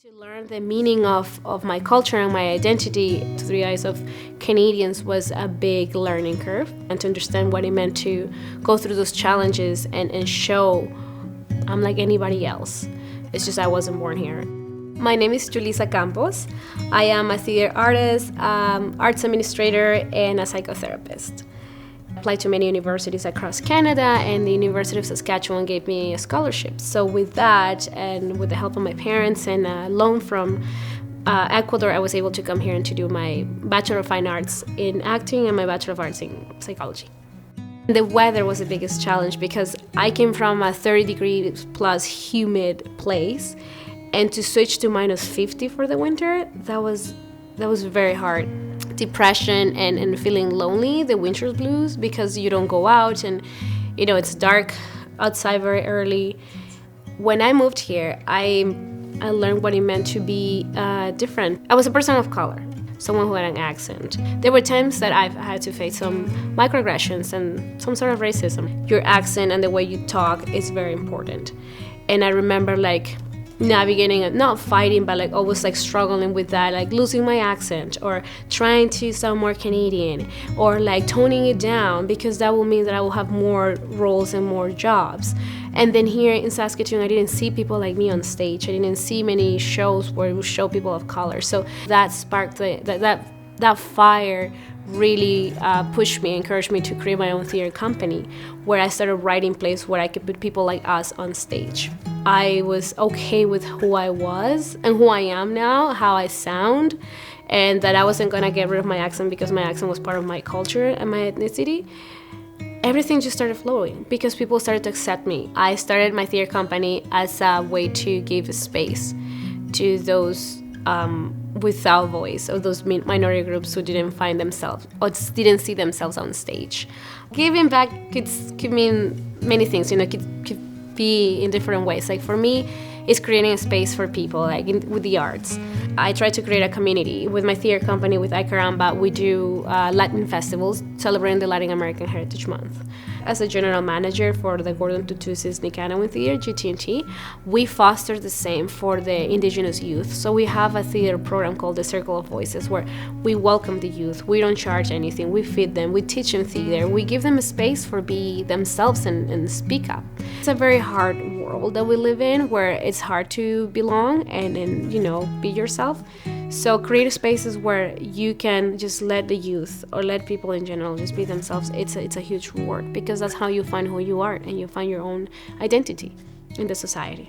To learn the meaning of my culture and my identity through the eyes of Canadians was a big learning curve, and to understand what it meant to go through those challenges and show I'm like anybody else. It's just I wasn't born here. My name is Yulissa Campos. I am a theater artist, arts administrator, and a psychotherapist. I applied to many universities across Canada, and the University of Saskatchewan gave me a scholarship. So with that, and with the help of my parents and a loan from Ecuador, I was able to come here and to do my Bachelor of Fine Arts in acting and my Bachelor of Arts in psychology. The weather was the biggest challenge because I came from a 30-degree plus humid place, and to switch to -50 for the winter, that was very hard. Depression and feeling lonely, the winter blues, because you don't go out and it's dark outside very early. When I moved here, I learned what it meant to be different. I was a person of color, someone who had an accent. There were times that I've had to face some microaggressions and some sort of racism. Your accent and the way you talk is very important. And I remember navigating it, not fighting, but always struggling with that, losing my accent or trying to sound more Canadian or toning it down, because that will mean that I will have more roles and more jobs. And then here in Saskatoon, I didn't see people like me on stage. I didn't see many shows where it would show people of color. So that sparked that fire really pushed me, encouraged me to create my own theater company, where I started writing plays where I could put people like us on stage. I was okay with who I was and who I am now, how I sound, and that I wasn't gonna get rid of my accent because my accent was part of my culture and my ethnicity. Everything just started flowing because people started to accept me. I started my theater company as a way to give space to those without voice, or those minority groups who didn't find themselves or didn't see themselves on stage. Giving back could mean many things, could be in different ways. For me, it's creating a space for people, with the arts. I try to create a community. With my theater company, with Caramba, we do Latin festivals celebrating the Latin American Heritage Month. As a general manager for the Tootoosis Nikaniwin Theater, GT&T, we foster the same for the Indigenous youth. So we have a theater program called the Circle of Voices, where we welcome the youth. We don't charge anything. We feed them. We teach them theater. We give them a space for be themselves and speak up. It's a very hard world that we live in, where it's hard to belong and be yourself. So creative spaces where you can just let the youth or let people in general just be themselves, it's a huge reward, because that's how you find who you are and you find your own identity in the society.